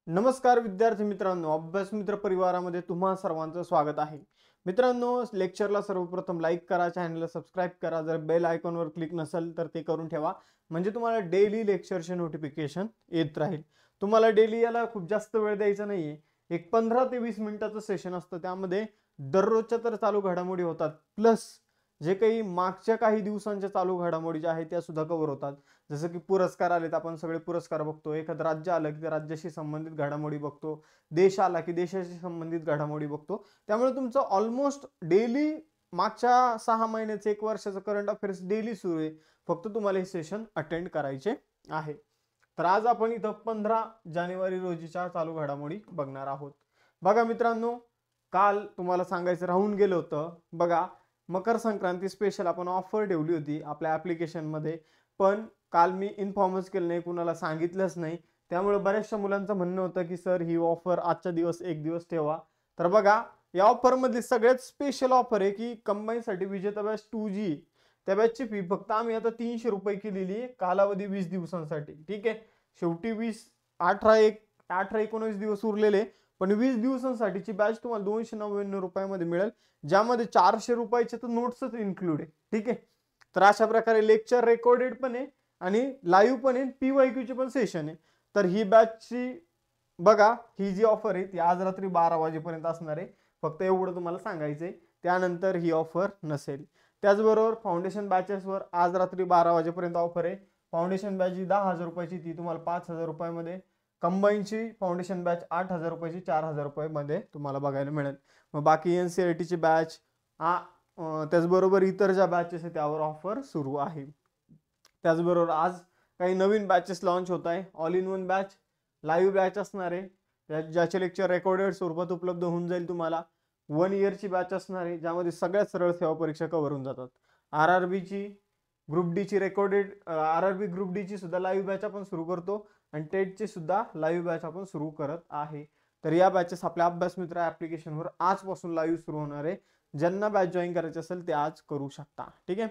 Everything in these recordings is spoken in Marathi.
नमस्कार विद्यार्थी मित्रांनो, अभ्यास मित्र परिवारामध्ये तुम्हा सर्वांचं स्वागत आहे. मित्रांनो, लेक्चरला सर्वप्रथम लाईक करा, चॅनलला सबस्क्राईब करा. जर बेल आयकॉनवर क्लिक नसेल तर ते करून ठेवा, म्हणजे तुम्हाला डेली लेक्चरचे नोटिफिकेशन येत राहील. तुम्हाला डेली याला खूप जास्त वेळ द्यायचा नाहीये. एक 15 ते 20 मिनिटाचं सेशन असतं, त्यामध्ये दररोजच्या तर चालू घडामोडी होतात, प्लस जे काही मागच्या काही दिवसांच्या चालू घडामोडी ज्या आहेत त्या सुद्धा कव्हर होतात. जसं की पुरस्कार आलेत, आपण सगळे पुरस्कार बघतो. एखादं राज्य आलं की त्या राज्याशी संबंधित घडामोडी बघतो. देश आला की देशाशी संबंधित घडामोडी बघतो. त्यामुळे तुमचं ऑलमोस्ट डेली मागच्या 6 महिन्याचं 1 वर्षाचं करंट अफेअर्स डेली सुरू आहे. फक्त तुम्हाला हे सेशन अटेंड करायचे आहे. तर आज आपण इथं 15 जानेवारी रोजीच्या चालू घडामोडी बघणार आहोत. बघा मित्रांनो, काल तुम्हाला सांगायचं राहून गेलं होतं. बघा, मकर संक्रांती स्पेशल आपण ऑफर ठेवली होती आपल्या ॲप्लिकेशनमध्ये, पण काल मी इन्फॉर्मच केलं नाही, कुणाला सांगितलंच नाही. त्यामुळे बऱ्याचशा मुलांचं म्हणणं होतं की सर ही ऑफर आजच्या दिवस एक दिवस ठेवा. तर बघा, या ऑफरमधली सगळ्यात स्पेशल ऑफर आहे की कंबाईनसाठी विजेता बॅच 2G त्या बॅचची फी फक्त आम्ही आता 300 रुपये केलेली आहे, कालावधी 20 दिवसांसाठी. ठीक आहे, शेवटी 18-19 दिवस उरलेले, पण 20 दिवसांसाठीची बॅच तुम्हाला 299 रुपयामध्ये मिळेल, ज्यामध्ये 400 रुपयाचे तर नोट्सच इन्क्लूड आहे. ठीक आहे, तर अशा प्रकारे लेक्चर रेकॉर्डेड पण आहे आणि लाईव्ह पण आहे, PYQ चे पण सेशन आहे. तर ही बॅचची बघा, ही जी ऑफर आहे ती आज रात्री 12 वाजेपर्यंत असणार आहे. फक्त एवढं तुम्हाला सांगायचंय, त्यानंतर ही ऑफर नसेल. त्याचबरोबर फाउंडेशन बॅचेसवर आज रात्री 12 वाजेपर्यंत ऑफर आहे. फाउंडेशन बॅच ही 10,000 रुपयाची, ती तुम्हाला 5,000 रुपयामध्ये. कंबाईनची फाउंडेशन बॅच 8,000 रुपयाची 4,000 रुपयामध्ये तुम्हाला बघायला मिळेल. मग बाकी NCERTची बॅच, त्याचबरोबर इतर ज्या बॅचेस आहेत त्यावर ऑफर सुरू आहे. त्याचबरोबर आज काही नवीन बॅचेस लॉन्च होत आहे. All in one batch live batch असणार आहे, ज्याचे लेक्चर रेकॉर्डेड स्वरूपात उपलब्ध होऊन जाईल तुम्हाला. 1 इयरची बॅच असणार आहे, ज्यामध्ये सगळ्यात सरळ सेवा परीक्षा कव्हर होऊन जातात. RRBची ग्रुप डीची रेकॉर्डेड, RRB ग्रुप डीची सुद्धा लाईव्ह बॅच आपण सुरू करतो आणि टेटची सुद्धा लाईव्ह बॅच आपण सुरू करत आहे. तर या बॅचेस आपल्या अभ्यास मित्र ॲप्लिकेशनवर आजपासून लाईव्ह सुरू होणार आहे. ज्यांना बॅच जॉईन करायची असेल ते आज करू शकता. ठीक आहे,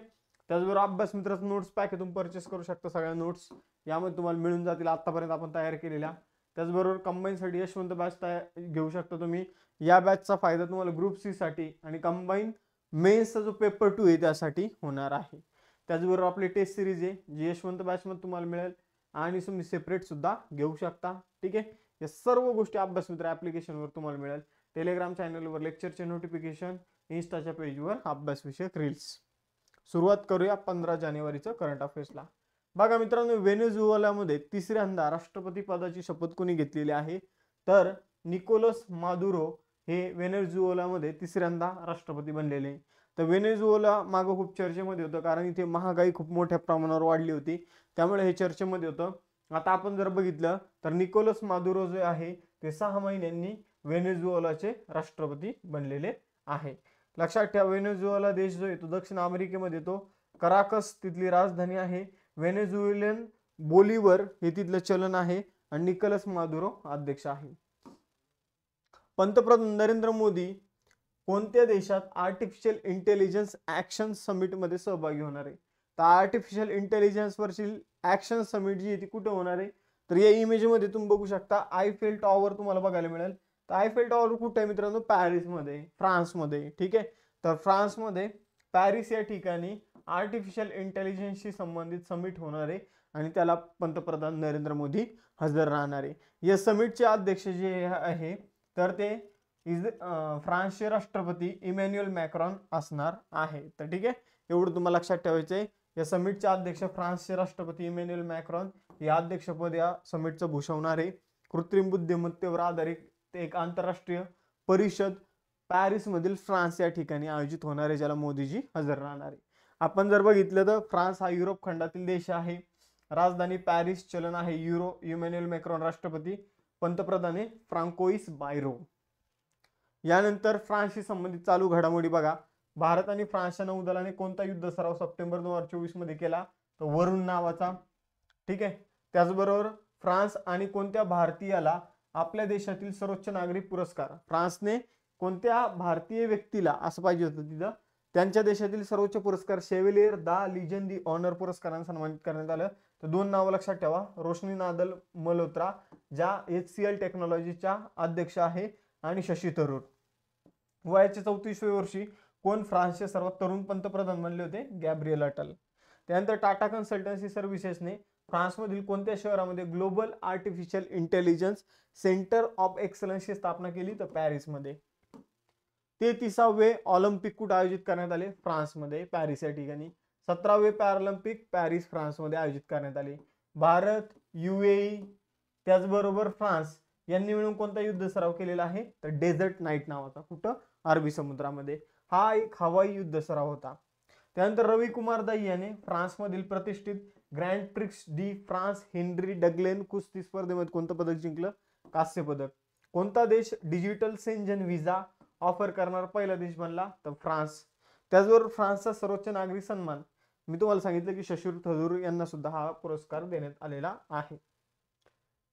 त्याचबरोबर अभ्यास मित्राचं नोट्स पॅक आहे, तुम्ही परचेस करू शकता. सगळ्या नोट्स यामध्ये तुम्हाला मिळून जातील आतापर्यंत आपण तयार केलेल्या. त्याचबरोबर कंबाईनसाठी यशवंत बॅच घेऊ शकता तुम्ही. या बॅचचा फायदा तुम्हाला ग्रुप सी साठी आणि कंबाईन मेन्सचा जो पेपर 2 आहे त्यासाठी होणार आहे. त्याचबरोबर आपली टेस्ट सिरीज आहे जी यशवंत बॅचमध्ये तुम्हाला मिळेल आणि तुम्ही सेपरेट सुद्धा घेऊ शकता. ठीक आहे, या सर्व गोष्टी अभ्यास मित्र ॲप्लिकेशनवर तुम्हाला मिळेल. टेलिग्राम चॅनलवर लेक्चरचे नोटिफिकेशन, इन्स्टाच्या पेजवर अभ्यासविषयक रील्स. सुरुवात करूया 15 जानेवारीचं करंट अफेअर्सला. बघा मित्रांनो, व्हेनेझुएलामध्ये तिसऱ्यांदा राष्ट्रपती पदाची शपथ कोणी घेतलेली आहे? तर निकोलस मादुरो हे व्हेनेझुएलामध्ये तिसऱ्यांदा राष्ट्रपती बनलेले. तर व्हेनेझुएला मागं खूप चर्चेमध्ये होतं, कारण इथे महागाई खूप मोठ्या प्रमाणावर वाढली होती, त्यामुळे हे चर्चेमध्ये होतं. आता आपण जर बघितलं तर निकोलस मादुरो जे आहे ते 6 महिन्यांनी व्हेनेझुएलाचे राष्ट्रपती बनलेले आहे. लक्षात ठेवा, व्हेनेझुएला देश जो आहे तो दक्षिण अमेरिकेमध्ये येतो. कराकस तिथली राजधानी आहे. व्हेनेझुएलियन बोलिवर हे तिथलं चलन आहे आणि निकोलस मादुरो अध्यक्ष आहे. पंतप्रधान नरेंद्र मोदी कोणत्या देशात आर्टिफिशियल इंटेलिजन्स ऍक्शन समिट मध्ये सहभागी होणार आहे? तर आर्टिफिशियल इंटेलिजन्स वरची ऍक्शन समिट जी आहे ती कुठे होणार आहे? तर या इमेज मध्ये तुम्ही बघू शकता आयफेल टॉवर तुम्हाला बघायला मिळेल. तर आयफेल टॉवर कुठे आहे मित्रांनो? पॅरिसमध्ये, फ्रान्समध्ये. ठीक आहे, तर फ्रान्समध्ये पॅरिस या ठिकाणी आर्टिफिशियल इंटेलिजन्सशी संबंधित समिट होणार आहे आणि त्याला पंतप्रधान नरेंद्र मोदी हजर राहणार आहे. या समिटचे अध्यक्ष जे आहे तर ते फ्रान्सचे राष्ट्रपती इमॅन्युअल मॅक्रॉन असणार आहे. तर ठीक आहे, एवढं तुम्हाला लक्षात ठेवायचंय. या समिटचे अध्यक्ष फ्रान्सचे राष्ट्रपती इमॅन्युअल मॅक्रॉन हे अध्यक्षपद या समिटचं भूषवणार आहे. कृत्रिम बुद्धिमत्तेवर आधारित एक आंतरराष्ट्रीय परिषद पॅरिस मधील फ्रान्स या ठिकाणी आयोजित होणार आहे, ज्याला मोदीजी हजर राहणार आहे. आपण जर बघितलं तर फ्रान्स हा युरोप खंडातील देश आहे. राजधानी पॅरिस, चलन आहे युरो. इमॅन्युअल मॅक्रॉन राष्ट्रपती, पंतप्रधान आहे फ्रांकोइस बायरो. यानंतर फ्रान्सशी संबंधित चालू घडामोडी बघा. भारत आणि फ्रान्सच्या नौदलाने कोणता युद्ध सराव सप्टेंबर 2024 मध्ये केला? तर वरुण नावाचा. ठीक आहे, त्याचबरोबर फ्रान्स आणि कोणत्या भारतीयाला आपल्या देशातील सर्वोच्च नागरी पुरस्कार, फ्रान्सने कोणत्या भारतीय व्यक्तीला असं पाहिजे होतं तिथं, त्यांच्या देशातील सर्वोच्च पुरस्कार शेव्हलियर दा लिजन दी ऑनर पुरस्काराने सन्मानित करण्यात आलं. तर 2 नावं लक्षात ठेवा, रोशनी नादल मल्होत्रा ज्या HCL टेक्नॉलॉजीच्या अध्यक्ष आहे, आणि शशी थरूर. वयाच्या 34व्या वर्षी कोण फ्रान्सचे सर्वात तरुण पंतप्रधान बनले होते? Gabriel Attal. त्यानंतर टाटा कन्सल्टन्सी सर्व्हिसेसने फ्रान्समधील कोणत्या शहरामध्ये global artificial intelligence centre of एक्सलन्सची स्थापना केली? तर पॅरिसमध्ये. 33वे ऑलिम्पिक कुठे आयोजित करण्यात आले? फ्रान्समध्ये, पॅरिस या ठिकाणी. 17वे पॅरालिम्पिक पॅरिस फ्रान्समध्ये आयोजित करण्यात आले. भारत, UAE त्याचबरोबर फ्रान्स यांनी मिळून कोणता युद्ध सराव केलेला आहे? तर डेझर्ट नाईट नावाचा. कुठं? अरबी समुद्रामध्ये. हा एक हवाई युद्ध सराव होता. त्यानंतर रवी कुमार दाई याने फ्रान्समधील प्रतिष्ठित Grand Prix de France Henri Deglane कुस्ती स्पर्धेमध्ये कोणतं पदक जिंकलं? कांस्य पदक. कोणता देश डिजिटल सेंजन व्हिसा ऑफर करणारा पहिला देश बनला? तर फ्रान्स. त्याचबरोबर फ्रान्सचा सर्वोच्च नागरी सन्मान मी तुम्हाला सांगितलं की शशी थरूर यांना सुद्धा हा पुरस्कार देण्यात आलेला आहे.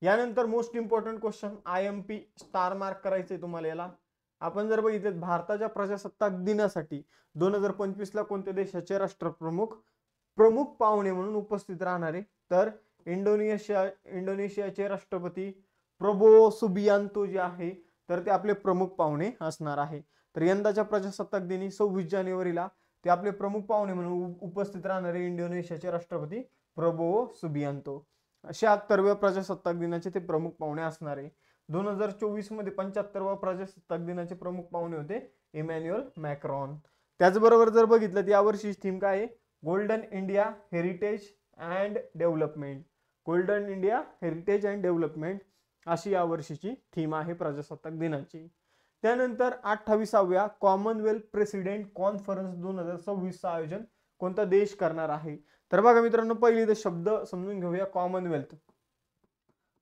यानंतर most important question, IMP star mark करायचंय तुम्हाला. याला आपण जर बघितलं, भारताच्या प्रजासत्ताक दिनासाठी 2025ला कोणत्या देशाचे राष्ट्रप्रमुख प्रमुख पाहुणे म्हणून उपस्थित राहणारे? तर इंडोनेशियाचे राष्ट्रपती प्रबोवो सुबियांतो जे आहे तर ते आपले प्रमुख पाहुणे असणार आहे. तर यंदाच्या प्रजासत्ताक दिनी 26 जानेवारीला ते आपले प्रमुख पाहुणे म्हणून उपस्थित राहणारे इंडोनेशियाचे राष्ट्रपती प्रबोवो सुबियांतो. 76व्या प्रजासत्ताक दिनाचे ते प्रमुख पाहुणे असणार आहे. 2024 मध्ये 75वा प्रजासत्ताक दिनाचे प्रमुख पाहुणे होते इमॅन्युअल मॅक्रॉन. त्याचबरोबर जर बघितलं तर यावर्षी थीम काय आहे? Golden India heritage and development. Golden India heritage and development अशी यावर्षीची थीम आहे प्रजासत्ताक दिनाची. त्यानंतर 28व्या कॉमनवेल्थ प्रेसिडेंट कॉन्फरन्स 2026 आयोजन कोणता देश करणार आहे? तर बघा मित्रांनो, पहिली तर शब्द समजून घेऊया. कॉमनवेल्थ.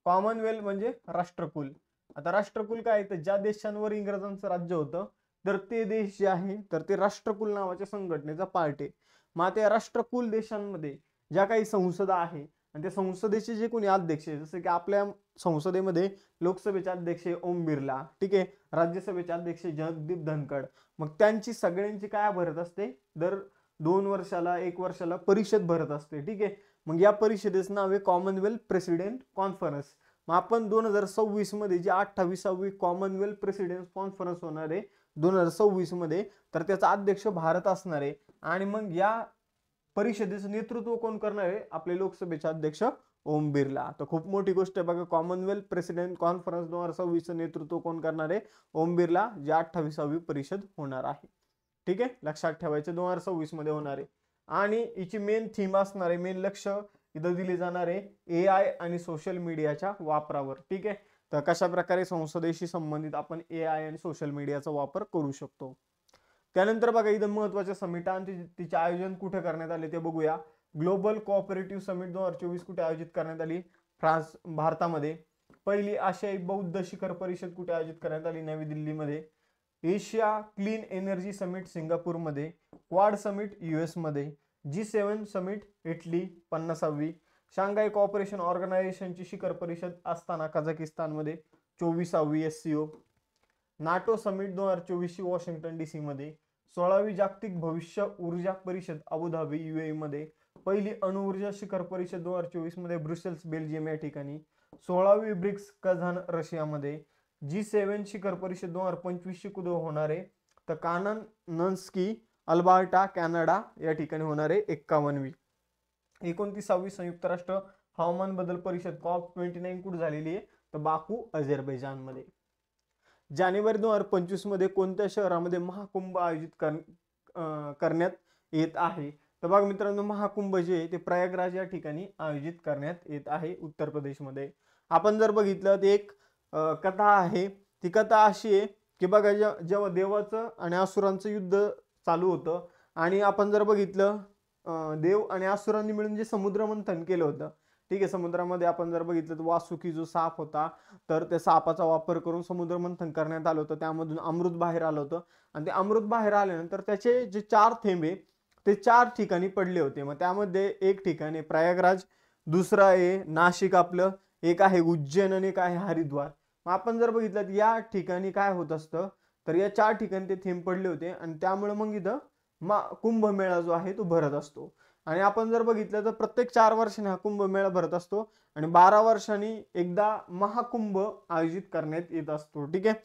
कॉमनवेल्थ म्हणजे राष्ट्रकुल. आता राष्ट्रकुल काय? तर ज्या देशांवर इंग्रजांचं राज्य होतं तर ते देश जे आहे तर ते राष्ट्रकुल नावाच्या संघटनेचा पार्ट आहे. मग त्या राष्ट्रकुल देशांमध्ये ज्या काही संसदा आहे आणि त्या संसदेचे जे कोणी अध्यक्ष आहे, जसं की आपल्या संसदेमध्ये लोकसभेचे अध्यक्ष ओम बिर्ला, ठीक आहे, राज्यसभेचे अध्यक्ष जगदीप धनखड. मग त्यांची सगळ्यांची काय भरत असते? दर 2 वर्षाला 1 वर्षाला परिषद भरत असते, ठीक आहे. मग या परिषदेचं नाव आहे कॉमनवेल्थ प्रेसिडेंट कॉन्फरन्स. मग आपण 2026 मध्ये जी 28वी कॉमनवेल्थ प्रेसिडेंट कॉन्फरन्स होणार आहे 2026 मध्ये, तर त्याचा अध्यक्ष भारत असणार आहे. आणि मग या परिषदेचं नेतृत्व कोण करणार आहे? आपले लोकसभेचे अध्यक्ष ओम बिर्ला. तर खूप मोठी गोष्ट आहे बघा, कॉमनवेल्थ प्रेसिडेंट कॉन्फरन्स 2026 नेतृत्व कोण करणार आहे? ओम बिर्ला, जी 28वी परिषद होणार आहे. ठीक आहे, लक्षात ठेवायचं 2026 मध्ये होणार आहे. आणि हिची मेन थीम असणार आहे, मेन लक्ष इथं दिले जाणार आहे AI आणि सोशल मीडियाच्या वापरावर. ठीक आहे, तर कशा प्रकारे संसदेशी संबंधित आपण AI आणि सोशल मीडियाचा वापर करू शकतो. त्यानंतर बघा इथं महत्वाच्या समिट आणि तिचे आयोजन कुठे करण्यात आले ते बघूया. ग्लोबल कोऑपरेटिव्ह समिट 2024 कुठे आयोजित करण्यात आली? भारतामध्ये. पहिली आशियाई बौद्ध शिखर परिषद कुठे आयोजित करण्यात आली? नवी दिल्लीमध्ये. एशिया क्लीन एनर्जी समिट सिंगापूरमध्ये. क्वाड समिट US मध्ये. G7 समिट इटली 50वी. शांघाय कोऑपरेशन ऑर्गनायझेशनची शिखर परिषद असताना कझाकिस्तानमध्ये 24वी SCO. NATO summit 2024 Washington DC मध्ये. 16वी जागतिक भविष्य ऊर्जा परिषद अबुधाबी UAE मध्ये. पहिली अणुऊर्जा शिखर परिषद 2024 मध्ये ब्रुसेल्स बेल्जियम या ठिकाणी. 16वी ब्रिक्स कझान रशियामध्ये. G7 शिखर परिषद 2025 कुठे होणार आहे? तर कानन नन्स्की अल्बर्टा कॅनडा या ठिकाणी होणार आहे 51वी. 29वी संयुक्त राष्ट्र हवामान बदल परिषद COP29 कुठे झालेली आहे? तर बाकू अझरबैजान मध्ये. जानेवारी 2025 मध्ये कोणत्या शहरामध्ये महाकुंभ आयोजित करण्यात येत आहे? तर बघा मित्रांनो, महाकुंभ जे ते प्रयागराज या ठिकाणी आयोजित करण्यात येत आहे उत्तर प्रदेशमध्ये. आपण जर बघितलं तर एक कथा आहे, ती कथा अशी आहे की बघा जेव्हा देवाचं आणि असुरांचं युद्ध चालू होतं आणि आपण जर बघितलं देव आणि असुरांनी मिळून जे समुद्र मंथन केलं होतं, ठीक आहे, समुद्रामध्ये आपण जर बघितलं तर वासुकी जो साप होता तर त्या सापाचा वापर करून समुद्र मंथन करण्यात आलं होतं. त्यामधून अमृत बाहेर आलं होतं आणि ते अमृत बाहेर आल्यानंतर त्याचे जे 4 थेंबे ते 4 ठिकाणी पडले होते. मग त्यामध्ये एक ठिकाणी प्रयागराज, दुसरं आहे नाशिक आपलं, एक आहे उज्जैन आणि एक आहे हरिद्वार. मग आपण जर बघितलं तर या ठिकाणी काय होत असतं तर या 4 ठिकाणी ते थेंब पडले होते आणि त्यामुळे मग इथं कुंभमेळा जो आहे तो भरत असतो. आणि आपण जर बघितलं तर प्रत्येक 4 वर्षांनी हा कुंभमेळा भरत असतो आणि 12 वर्षांनी एकदा महाकुंभ आयोजित करण्यात येत असतो. ठीक आहे.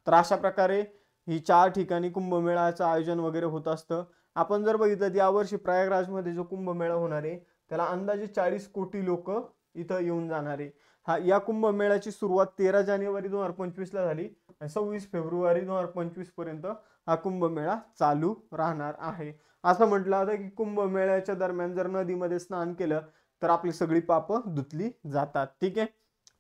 तर अशा प्रकारे ही 4 ठिकाणी कुंभमेळ्याचं आयोजन वगैरे होत असतं. आपण जर बघितलं तर यावर्षी प्रयागराजमध्ये जो कुंभमेळा होणार आहे त्याला अंदाजे 40 कोटी लोक इथं येऊन जाणार आहे. या कुंभमेळ्याची सुरुवात 13 जानेवारी 2025 ला झाली आणि 26 फेब्रुवारी 2025 पर्यंत हा कुंभमेळा चालू राहणार आहे. असं म्हटलं जातं की कुंभमेळ्याच्या दरम्यान जर नदीमध्ये स्नान केलं तर आपली सगळी पापं धुतली जातात. ठीक आहे.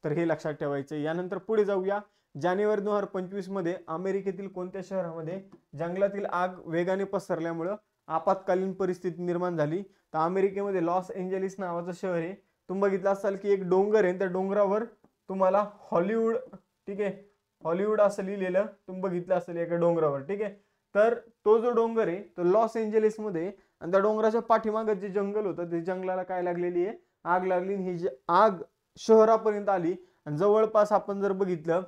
तर हे लक्षात ठेवायचं. यानंतर पुढे जाऊया. जानेवारी 2025 मध्ये अमेरिकेतील कोणत्या शहरामध्ये जंगलातील आग वेगाने पसरल्यामुळे आपत्कालीन परिस्थिती निर्माण झाली? तर अमेरिकेमध्ये लॉस एंजेलिस नावाचं शहर आहे. तुम्ही बघितलं असाल की एक डोंगर आहे, त्या डोंगरावर तुम्हाला हॉलिवूड, ठीक आहे, हॉलिवूड असं लिहिलेलं तुम्ही बघितलं असेल एका डोंगरावर. ठीक आहे. तर तो जो डोंगर आहे तो लॉस एंजेलिस मध्ये, आणि त्या डोंगराच्या पाठीमागे जे जंगल होतं ते जंगलाला काय लागलेली आहे? आग लागली. ही आग शहरापर्यंत आली आणि जवळपास आपण जर बघितलं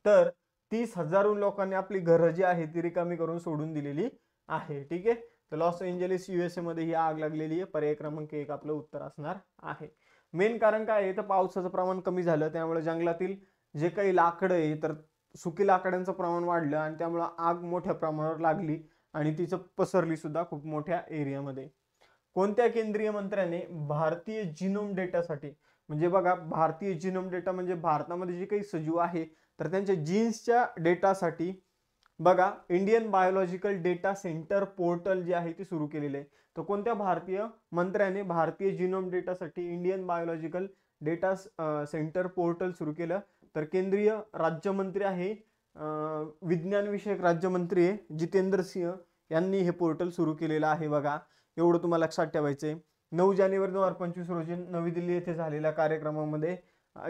तर 30,000 लोकांनी आपली घरं जी आहे ती रिकामी करून सोडून दिलेली आहे. ठीक आहे. तर लॉस एंजेलिस USA मध्ये ही आग लागलेली आहे. पर्याय क्रमांक 1 आपलं उत्तर असणार आहे. मेन कारण काय आहे तर पावसाचं प्रमाण कमी झालं, त्यामुळे जंगलातील जे काही लाकडं आहे तर सुकी लाकडांचं प्रमाण वाढलं आणि त्यामुळे आग मोठ्या प्रमाणावर लागली आणि तिचं पसरली सुद्धा खूप मोठ्या एरियामध्ये. कोणत्या केंद्रीय मंत्र्याने भारतीय जिनोम डेटासाठी, म्हणजे बघा भारतीय जिनोम डेटा म्हणजे भारतामध्ये जे काही सजीव आहे तर त्यांच्या जीन्सच्या डेटासाठी बघा Indian biological data centre portal जे आहे ते सुरू केलेले आहे. तर कोणत्या भारतीय मंत्र्याने भारतीय जिनोम डेटासाठी Indian biological data centre portal सुरू केलं? तर केंद्रीय राज्यमंत्री आहे, विज्ञान विषयक राज्यमंत्री आहे जितेंद्र सिंह यांनी हे पोर्टल सुरू केलेलं आहे. बघा एवढं तुम्हाला लक्षात ठेवायचंय. 9 जानेवारी 2025 रोजी नवी दिल्ली येथे झालेल्या कार्यक्रमामध्ये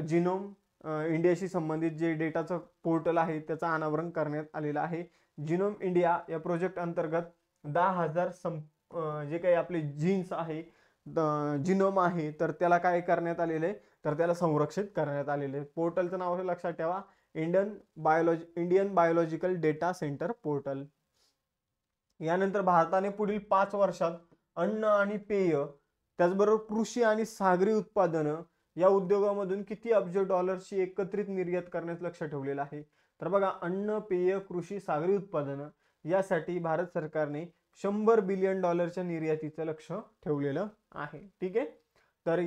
जिनोम इंडियाशी संबंधित जे डेटाचं पोर्टल आहे त्याचं अनावरण करण्यात आलेलं आहे. जिनोम इंडिया या प्रोजेक्ट अंतर्गत 10,000 जे काही आपले जीन्स आहे, जिनोम आहे, तर त्याला काय करण्यात आलेलं आहे तर त्याला संरक्षित करण्यात आलेले आहे. पोर्टलचं नाव लक्षात ठेवा, Indian biological data centre portal. यानंतर भारताने पुढील 5 वर्षात अन्न आणि पेय त्याचबरोबर कृषी आणि सागरी उत्पादनं या उद्योगामधून किती अब्ज डॉलर्सची एकत्रित निर्यात करण्यात लक्ष ठेवलेलं आहे? तर बघा अन्न, पेय, कृषी, सागरी उत्पादनं यासाठी भारत सरकारने $100 बिलियन निर्यातीचं लक्ष ठेवलेलं आहे. ठीक आहे. तर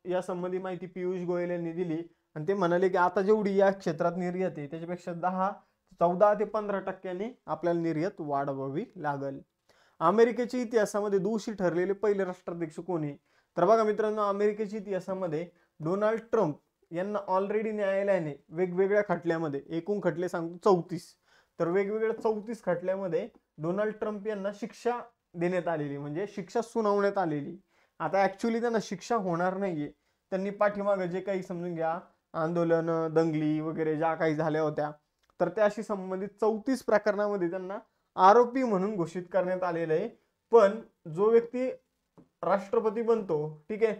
या संबंधी माहिती पियुष गोयल यांनी दिली आणि ते म्हणाले की आता जेवढी या क्षेत्रात निर्यात आहे त्याच्यापेक्षा 14 ते 15% आपल्याला निर्यात वाढवावी लागेल. अमेरिकेच्या इतिहासामध्ये दोषी ठरलेले पहिले राष्ट्राध्यक्ष कोणी? तर बघा मित्रांनो, अमेरिकेच्या इतिहासामध्ये डोनाल्ड ट्रम्प यांना ऑलरेडी न्यायालयाने वेगवेगळ्या खटल्यामध्ये, एकूण खटले सांगतो 34, तर वेगवेगळ्या 34 खटल्यामध्ये डोनाल्ड ट्रम्प यांना शिक्षा देण्यात आलेली, म्हणजे शिक्षा सुनावण्यात आलेली. आता ऍक्च्युअली त्यांना शिक्षा होणार नाहीये. त्यांनी पाठीमागे जे काही समजून घ्या आंदोलन, दंगली वगैरे ज्या काही झाल्या होत्या तर त्याशी संबंधित 34 प्रकरणामध्ये त्यांना आरोपी म्हणून घोषित करण्यात आलेलं आहे. पण जो व्यक्ती राष्ट्रपती बनतो, ठीक आहे,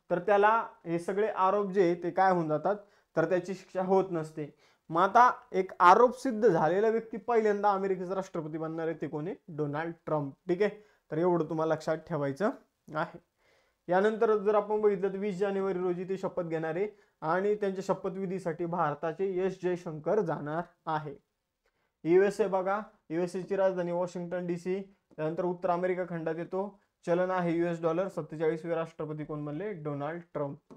तर त्याला हे सगळे आरोप जे ते काय होऊन जातात तर त्याची शिक्षा होत नसते. मग आता एक आरोप सिद्ध झालेला व्यक्ती पहिल्यांदा अमेरिकेचा राष्ट्रपती बनणार आहे, ते कोणी? Donald Trump. ठीक आहे. तर एवढं तुम्हाला लक्षात ठेवायचं आहे. यानंतर जर आपण बघितलं तर 20 जानेवारी रोजी ते शपथ घेणार आहे आणि त्यांच्या शपथविधीसाठी भारताचे एस जयशंकर जाणार आहे. USA बघा, USA ची राजधानी वॉशिंग्टन DC. त्यानंतर उत्तर अमेरिका खंडात येतो. चलन आहे $. 47वे राष्ट्रपती कोण बनले? Donald Trump.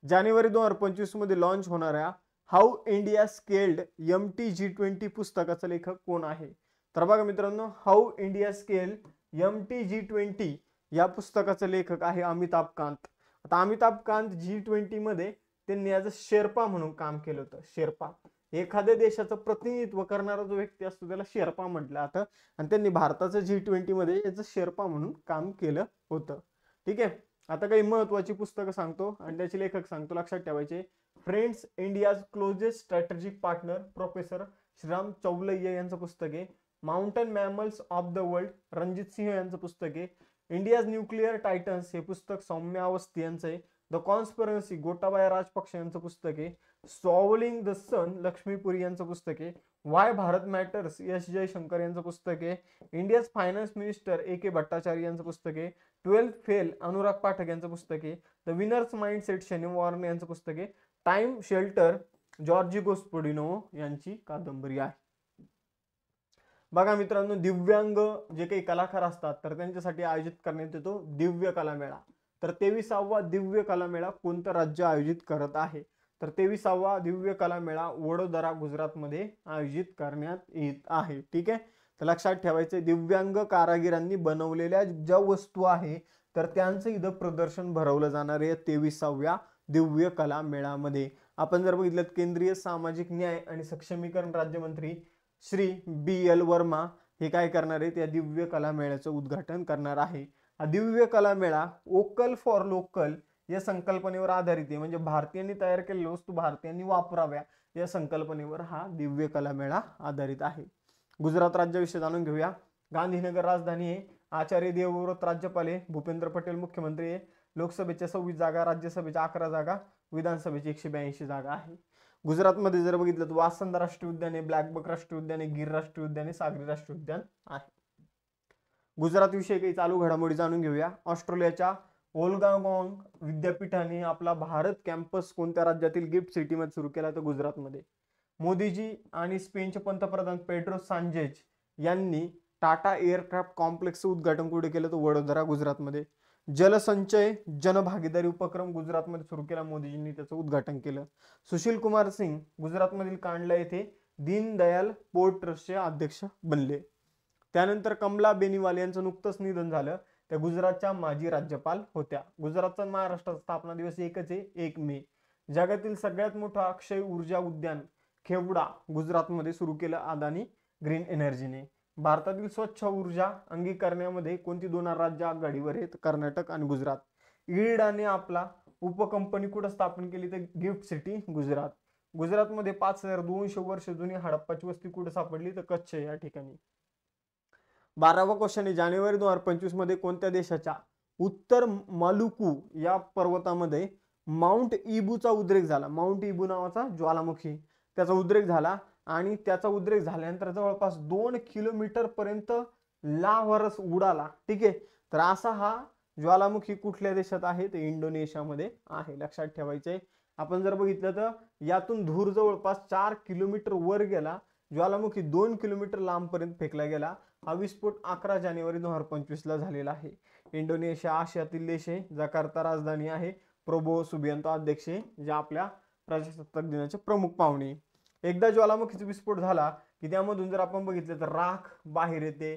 जानेवारी 2025 मध्ये लॉन्च होणाऱ्या हाऊ इंडिया स्केल्ड MTG20 पुस्तकाचा लेखक कोण आहे? तर बघा मित्रांनो, हाऊ इंडिया स्केल MTG20 या पुस्तकाचा लेखक आहे अमिताभ कांत. आता अमिताभ कांत G20 मध्ये त्यांनी ॲज अ शेर्पा म्हणून काम केलं होतं. शेर्पा, एखाद्या देशाचं प्रतिनिधित्व करणारा जो व्यक्ती असतो त्याला शेर्पा म्हटलं जातं आणि त्यांनी भारताचं G20 मध्ये याचं शेर्पा म्हणून काम केलं होतं. ठीक आहे. आता काही महत्वाची पुस्तकं सांगतो आणि त्याचे लेखक सांगतो, लक्षात ठेवायचे. Friends, India's closest strategic partner professor Sreeram Chaulia यांचं पुस्तक आहे. Mountain mammals of the world Ranjit Singh यांचं पुस्तक आहे. इंडियाज न्यूक्लिअर टायटन्स हे पुस्तक सौम्या अवस्थी यांचं आहे. द कॉन्स्पिरन्सी गोटाबाया राजपक्षे यांचं पुस्तक आहे. सॉल्विंग द सन लक्ष्मीपुरी यांचं पुस्तक आहे. Y Bharat matters S Jaishankar यांचं पुस्तक आहे. India's finance minister AK Bhattacharya यांचं पुस्तक आहे. 12th फेल अनुराग पाठक यांचं पुस्तक आहे. The winners mindset Shane Warne यांचं पुस्तक आहे. टाइम शेल्टर जॉर्जी गोस्पोडिनो यांची कादंबरी आहे. बघा मित्रांनो, दिव्यांग जे काही कलाकार असतात तर त्यांच्यासाठी आयोजित करण्यात येतो दिव्य कला मेळा. तर 23वा दिव्य कला मेळा कोणतं राज्य आयोजित करत आहे? तर 23वा दिव्य कला मेळा वडोदरा गुजरातमध्ये आयोजित करण्यात येत आहे. ठीक आहे, तर लक्षात ठेवायचं, दिव्यांग कारागिरांनी बनवलेल्या ज्या वस्तू आहे तर त्यांचं इथं प्रदर्शन भरवलं जाणार आहे 23व्या दिव्य कला मेळामध्ये. आपण जर बघितलं, केंद्रीय सामाजिक न्याय आणि सक्षमीकरण राज्यमंत्री श्री BL वर्मा हे काय करणार आहेत, या दिव्य कला मेळ्याचं उद्घाटन करणार आहे. हा दिव्य कला मेळा वोकल फॉर लोकल या संकल्पनेवर आधारित आहे. म्हणजे भारतीयांनी तयार केलेल्या वस्तू भारतीयांनी वापराव्या या संकल्पनेवर हा दिव्य कला मेळा आधारित आहे. गुजरात राज्याविषयी जाणून घेऊया. गांधीनगर राजधानी आहे. आचार्य देवव्रत राज्यपाल आहे. भूपेंद्र पटेल मुख्यमंत्री आहे. लोकसभेच्या 26 जागा, राज्यसभेच्या 11 जागा, विधानसभेची 182 जागा आहे. गुजरातमध्ये जर बघितलं तर वासंदा राष्ट्रीय उद्यान आहे, ब्लॅकबक राष्ट्रीय उद्यान आहे, गिर राष्ट्रीय उद्यान आहे, सागरी राष्ट्रीय उद्यान आहे. गुजरात विषयी काही चालू घडामोडी जाणून घेऊया. ऑस्ट्रेलियाच्या ओल्गागॉंग विद्यापीठाने आपला भारत कॅम्पस कोणत्या राज्यातील गिफ्ट सिटीमध्ये सुरू केला? तर गुजरातमध्ये. मोदीजी आणि स्पेनचे पंतप्रधान पेड्रो सांचेज यांनी टाटा एअरक्राफ्ट कॉम्प्लेक्सचं उद्घाटन कुठे केलं? तर वडोदरा गुजरातमध्ये. जलसंचय जनभागीदारी उपक्रम गुजरातमध्ये सुरू केला, मोदीजींनी त्याचं उद्घाटन केलं. सुशील कुमार सिंग गुजरातमधील कांडला येथे दीनदयाल पोर्ट ट्रस्टचे अध्यक्ष बनले. त्यानंतर कमला बेनीवाल यांचं नुकतंच निधन झालं. त्या गुजरातच्या माजी राज्यपाल होत्या. गुजरातचा महाराष्ट्राचा स्थापना दिवस एकच आहे, 1 मे. जगातील सगळ्यात मोठं अक्षय ऊर्जा उद्यान खेवडा गुजरातमध्ये सुरू केलं अदानी ग्रीन एनर्जीने. भारतातील स्वच्छ ऊर्जा अंगीकारण्यामध्ये कोणती 2 राज्य आघाडीवर आहेत? कर्नाटक आणि गुजरात. इर्डाने आपला उपकंपनी कुठं स्थापन केली? तर गिफ्ट सिटी गुजरात. गुजरातमध्ये 5200 वर्ष जुनी हडप्पाची वस्ती कुठे सापडली? तर कच्छ या ठिकाणी. 12वा क्वेश्चन आहे, जानेवारी 2025 मध्ये कोणत्या देशाच्या उत्तर मालुकू या पर्वतामध्ये माउंट इबूचा उद्रेक झाला? माउंट इबू नावाचा ज्वालामुखी, त्याचा उद्रेक झाला आणि त्याचा उद्रेक झाल्यानंतर जवळपास 2 किलोमीटर पर्यंत लाव्हारस उडाला. ठीक आहे, तर असा हा ज्वालामुखी कुठल्या देशात आहे? तर इंडोनेशियामध्ये आहे. लक्षात ठेवायचे. आपण जर बघितलं तर यातून धूर जवळपास 4 किलोमीटर वर गेला, ज्वालामुखी 2 किलोमीटर लांब पर्यंत फेकला गेला. हा विस्फोट 11 जानेवारी 2025 ला झालेला आहे. इंडोनेशिया आशियातील देश आहे. जकार्ता राजधानी आहे. प्रबो सुबियांतो अध्यक्ष आहे, जे आपल्या प्रजासत्ताक दिनाचे प्रमुख पाहुणे. एकदा ज्वालामुखीचा विस्फोट झाला की त्यामधून जर आपण बघितलं तर राख बाहेर येते.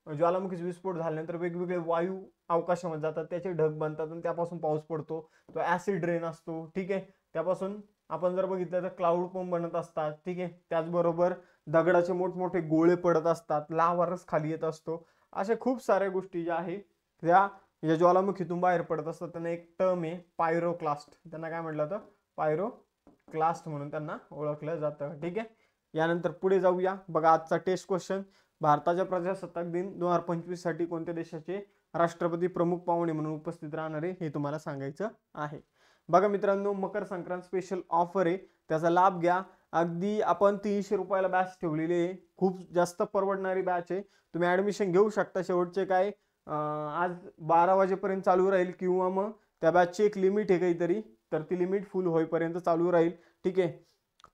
ज्वालामुखीचा विस्फोट झाल्यानंतर वेगवेगळे वायू अवकाशामध्ये जातात, त्याचे ढग बनतात आणि त्यापासून पाऊस पडतो. तो ऍसिड रेन असतो. ठीक आहे, त्यापासून आपण जर बघितलं तर क्लाउड पंप बनत असतात. ठीक आहे, त्याचबरोबर दगडाचे मोठमोठे गोळे पडत असतात, लाव्हारस खाली येत असतो. अशा खूप साऱ्या गोष्टी ज्या आहेत त्या या ज्वालामुखीतून बाहेर पडत असतात. त्यांना एक टर्म आहे पायरोक्लास्ट. त्यांना काय म्हटलं तर पायरोक्लास्ट म्हणून त्यांना ओळखलं जातं. ठीक आहे, यानंतर पुढे जाऊया. बघा आजचा टेस्ट क्वेश्चन, भारताच्या प्रजासत्ताक दिन 2025 साठी कोणत्या देशाचे राष्ट्रपती प्रमुख पाहुणे म्हणून उपस्थित राहणार आहे हे तुम्हाला सांगायचं आहे. बघा मित्रांनो, मकर संक्रांत स्पेशल ऑफर आहे, त्याचा लाभ घ्या. अगदी आपण 300 रुपयाला बॅच ठेवलेली आहे. खूप जास्त परवडणारी बॅच आहे. तुम्ही ऍडमिशन घेऊ शकता. शेवटचे काय आज 12 वाजेपर्यंत चालू राहील किंवा मग त्या बॅचची एक लिमिट आहे काहीतरी, तर ती लिमिट फुल होईपर्यंत चालू राहील. ठीक आहे,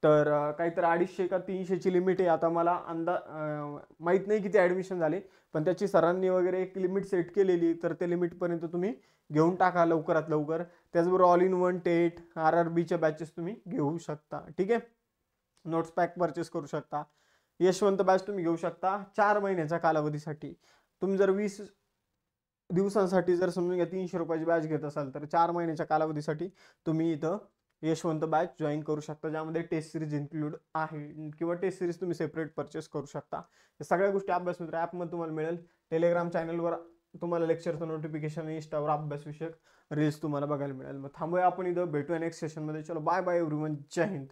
तर काहीतरी 250 का 300ची लिमिट आहे. आता मला माहित नाही किती ऍडमिशन झाले, पण त्याची सरांनी वगैरे एक लिमिट सेट केलेली, तर त्या लिमिटपर्यंत तुम्ही घेऊन टाका लवकरात लवकर. त्याचबरोबर ऑल इन वन टेट RRBच्या बॅचेस तुम्ही घेऊ शकता. ठीक आहे, नोट्स पॅक परचेस करू शकता. यशवंत बॅच तुम्ही घेऊ शकता 4 महिन्याच्या कालावधीसाठी. तुम्ही जर 20 दिवसांसाठी जर समजून घ्या 300 रुपयाची बॅच घेत असाल तर 4 महिन्याच्या कालावधीसाठी तुम्ही इथं यशवंत बॅच जॉईन करू शकता, ज्यामध्ये टेस्ट सिरीज इन्क्लूड आहे किंवा टेस्ट सिरीज तुम्ही सेपरेट परचेस करू शकता. या सगळ्या गोष्टी अभ्यास मित्र ॲपमध्ये तुम्हाला मिळेल. टेलिग्राम चॅनलवर तुम्हाला लेक्चरचं नोटिफिकेशन, इंस्टावर अभ्यास विषयक रील्स तुम्हाला बघायला मिळेल. मग थांबूया आपण इथं, भेटूया नेक्स्ट सेशनमध्ये. चलो बाय बाय एव्हरीवन, जय हिंद.